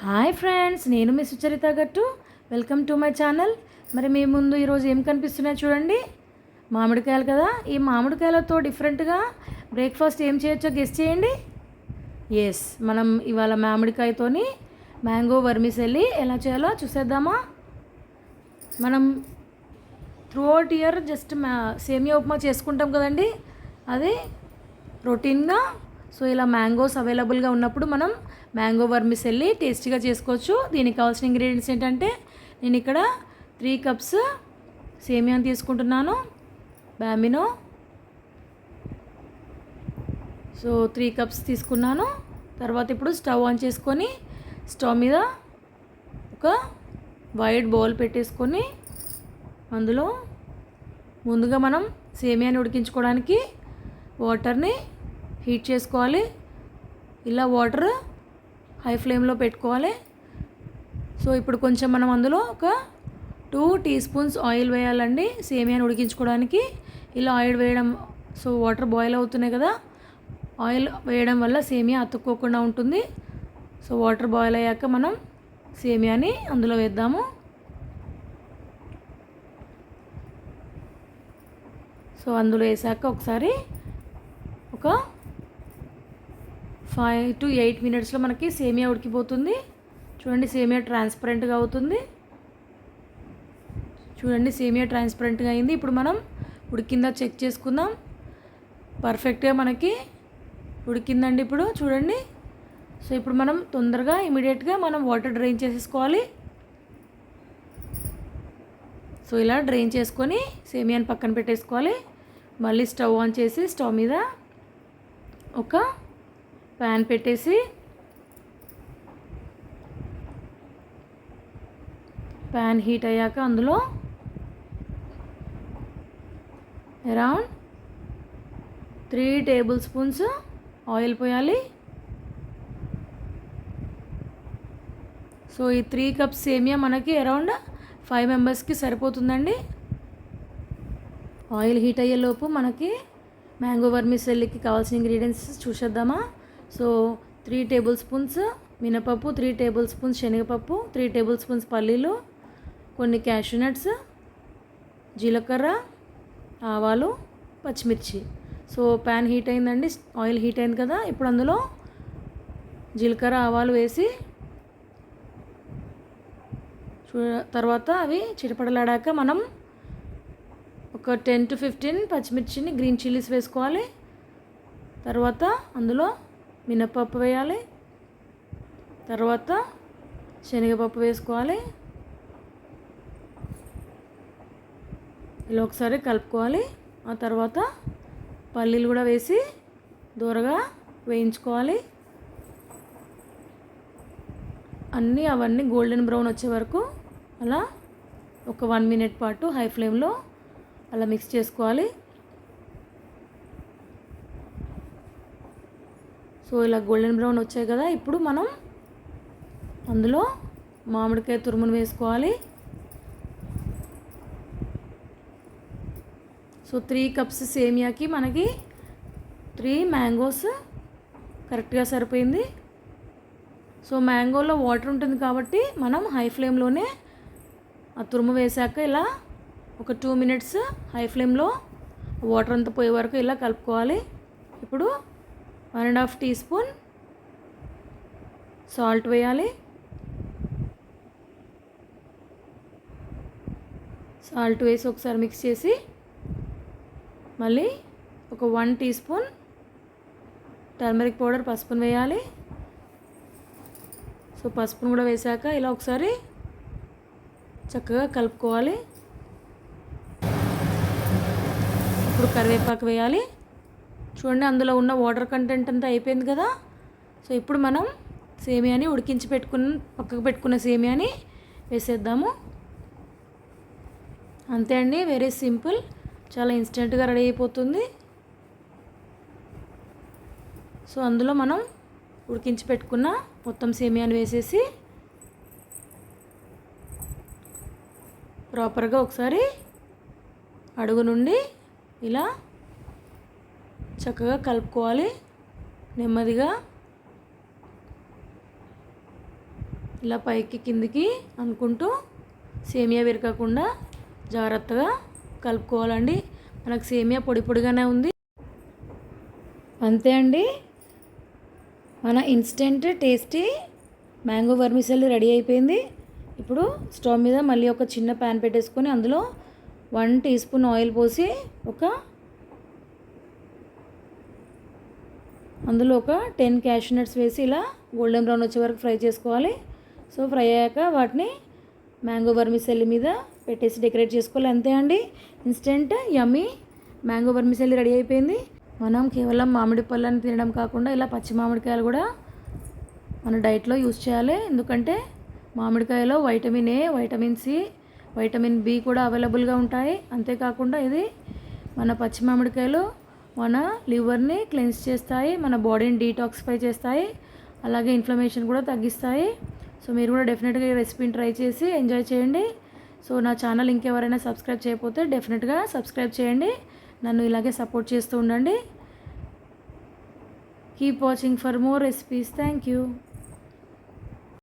Hi friends, నేను మీ సుచరిత గట్టు. Welcome to my channel. మరి మీ ముందు ఈరోజు ఏం కనిపిస్తున్నాయి చూడండి. మామిడికాయలు కదా. ఈ మామిడికాయలతో డిఫరెంట్గా బ్రేక్ఫాస్ట్ ఏం చేయొచ్చో గెస్ చేయండి. ఎస్, మనం ఇవాళ మామిడికాయతోని మ్యాంగో వర్మిసెల్లి ఎలా చేయాలో చూసేద్దామా. మనం త్రూఅవుట్ ఇయర్ జస్ట్ సేమియా ఉప్మా చేసుకుంటాం కదండి, అది రొటీన్గా. సో ఇలా మ్యాంగోస్ అవైలబుల్గా ఉన్నప్పుడు మనం మ్యాంగో వర్మిసెల్లి టేస్టీగా చేసుకోవచ్చు. దీనికి కావాల్సిన ఇంగ్రీడియంట్స్ ఏంటంటే, నేను ఇక్కడ 3 కప్స్ సేమియాని తీసుకుంటున్నాను, బామినో. సో 3 కప్స్ తీసుకున్నాను. తర్వాత ఇప్పుడు స్టవ్ ఆన్ చేసుకొని స్టవ్ మీద ఒక వైట్ బౌల్ పెట్టేసుకొని అందులో ముందుగా మనం సేమియాని ఉడికించుకోవడానికి వాటర్ని హీట్ చేసుకోవాలి. ఇలా వాటర్ హై ఫ్లేమ్లో పెట్టుకోవాలి. సో ఇప్పుడు కొంచెం మనం అందులో ఒక 2 టీ స్పూన్స్ ఆయిల్ వేయాలండి సేమియాని ఉడికించుకోవడానికి. ఇలా ఆయిల్ వేయడం, సో వాటర్ బాయిల్ అవుతున్నాయి కదా, ఆయిల్ వేయడం వల్ల సేమియా అతుక్కోకుండా ఉంటుంది. సో వాటర్ బాయిల్ అయ్యాక మనం సేమియాని అందులో వేద్దాము. సో అందులో వేసాక ఒకసారి ఒక 5 to 8 మినిట్స్లో మనకి సేమియా ఉడికిపోతుంది. చూడండి, సేమియా ట్రాన్స్పరెంట్గా అవుతుంది. చూడండి, సేమియా ట్రాన్స్పరెంట్గా అయింది. ఇప్పుడు మనం ఉడికిందా చెక్ చేసుకుందాం. పర్ఫెక్ట్గా మనకి ఉడికిందండి ఇప్పుడు చూడండి. సో ఇప్పుడు మనం తొందరగా ఇమీడియట్గా మనం వాటర్ డ్రైన్ చేసేసుకోవాలి. సో ఇలా డ్రైన్ చేసుకొని సేమియాని పక్కన పెట్టేసుకోవాలి. మళ్ళీ స్టవ్ ఆన్ చేసి స్టవ్ మీద ఒక ప్యాన్ పెట్టేసి ప్యాన్ హీట్ అయ్యాక అందులో అరౌండ్ 3 టేబుల్ స్పూన్స్ ఆయిల్ పోయాలి. సో ఈ 3 కప్స్ సేమియా మనకి అరౌండ్ 5 మెంబర్స్కి సరిపోతుందండి. ఆయిల్ హీట్ అయ్యేలోపు మనకి మ్యాంగో వర్మిసెల్లికి కావాల్సిన ఇంగ్రీడియంట్స్ చూసేద్దామా. సో 3 టేబుల్ స్పూన్స్ మినపప్పు, 3 టేబుల్ స్పూన్స్ శనగపప్పు, 3 టేబుల్ స్పూన్స్ పల్లీలు, కొన్ని క్యాషూ నట్స్, జీలకర్ర, ఆవాలు, పచ్చిమిర్చి. సో ప్యాన్ హీట్ అయిందండి, ఆయిల్ హీట్ అయింది కదా. ఇప్పుడు అందులో జీలకర్ర, ఆవాలు వేసి తర్వాత అవి చిటపటలాడాక మనం ఒక 10 to 15 పచ్చిమిర్చిని, గ్రీన్ చిల్లీస్ వేసుకోవాలి. తర్వాత అందులో మినపప్పు వేయాలి. తర్వాత శనగపప్పు వేసుకోవాలి. ఇలా ఒకసారి కలుపుకోవాలి. ఆ తర్వాత పల్లీలు కూడా వేసి దూరగా వేయించుకోవాలి. అవన్నీ గోల్డెన్ బ్రౌన్ వచ్చే వరకు అలా ఒక 1 మినిట్ పాటు హై ఫ్లేమ్లో అలా మిక్స్ చేసుకోవాలి. సో ఇలా గోల్డెన్ బ్రౌన్ వచ్చాయి కదా. ఇప్పుడు మనం అందులో మామిడికాయ తురుమును వేసుకోవాలి. సో 3 కప్స్ సేమియాకి మనకి 3 మ్యాంగోస్ కరెక్ట్గా సరిపోయింది. సో మ్యాంగోలో వాటర్ ఉంటుంది కాబట్టి మనం హై ఫ్లేమ్లోనే ఆ తురుము వేసాక ఇలా ఒక 2 మినిట్స్ హై ఫ్లేమ్లో వాటర్ అంతా పోయే వరకు ఇలా కలుపుకోవాలి. ఇప్పుడు 1.5 టీ స్పూన్ సాల్ట్ వేయాలి. సాల్ట్ వేసి ఒకసారి మిక్స్ చేసి మళ్ళీ ఒక 1 టీ స్పూన్ టర్మరిక్ పౌడర్, పసుపును వేయాలి. సో పసుపును కూడా వేసాక ఇలా ఒకసారి చక్కగా కలుపుకోవాలి. ఇప్పుడు కరివేపాకు వేయాలి. చూడండి, అందులో ఉన్న వాటర్ కంటెంట్ అంతా అయిపోయింది కదా. సో ఇప్పుడు మనం సేమియాని ఉడికించి పక్కకు పెట్టుకున్న సేమియాని వేసేద్దాము. అంతే అండి, వెరీ సింపుల్, చాలా ఇన్స్టెంట్గా రెడీ అయిపోతుంది. సో అందులో మనం ఉడికించి పెట్టుకున్న మొత్తం సేమియాని వేసేసి ప్రాపర్గా ఒకసారి అడుగు నుండి ఇలా చక్కగా కలుపుకోవాలి నెమ్మదిగా. ఇలా పైకి కిందికి అనుకుంటూ సేమియా విరగకుండా జాగ్రత్తగా కలుపుకోవాలండి. మనకు సేమియా పొడి పొడిగానే ఉంది. అంతే అండి, మన instant tasty mango vermicelli ready అయిపోయింది. ఇప్పుడు స్టవ్ మీద మళ్ళీ ఒక చిన్న ప్యాన్ పెట్టేసుకొని అందులో 1 టీ స్పూన్ ఆయిల్ పోసి అందులో ఒక 10 క్యాష్యూ నట్స్ వేసి ఇలా గోల్డెన్ బ్రౌన్ వచ్చే వరకు ఫ్రై చేసుకోవాలి. సో ఫ్రై అయ్యాక వాటిని మ్యాంగో వర్మిసెల్లి మీద పెట్టేసి డెకరేట్ చేసుకోవాలి. అంతే అండి, ఇన్స్టెంట్ యమ్మీ మ్యాంగో వర్మిసెల్లి రెడీ అయిపోయింది. మనం కేవలం మామిడి పళ్ళని తినడం కాకుండా ఇలా పచ్చి మామిడికాయలు కూడా మన డైట్లో యూస్ చేయాలి. ఎందుకంటే మామిడికాయలో vitamin A, vitamin C, vitamin B కూడా అవైలబుల్గా ఉంటాయి. అంతేకాకుండా ఇది మన పచ్చి మామిడికాయలు మన లివర్ని క్లెన్స్ చేస్తాయి, మన బాడీని డీటాక్సిఫై చేస్తాయి, అలాగే ఇన్ఫ్లమేషన్ కూడా తగ్గిస్తాయి. సో మీరు కూడా డెఫినెట్గా ఈ రెసిపీని ట్రై చేసి ఎంజాయ్ చేయండి. సో నా ఛానల్ ఇంకెవరైనా సబ్స్క్రైబ్ చేయకపోతే డెఫినెట్గా సబ్స్క్రైబ్ చేయండి. నన్ను ఇలాగే సపోర్ట్ చేస్తూ ఉండండి. Keep watching for more recipes. Thank you.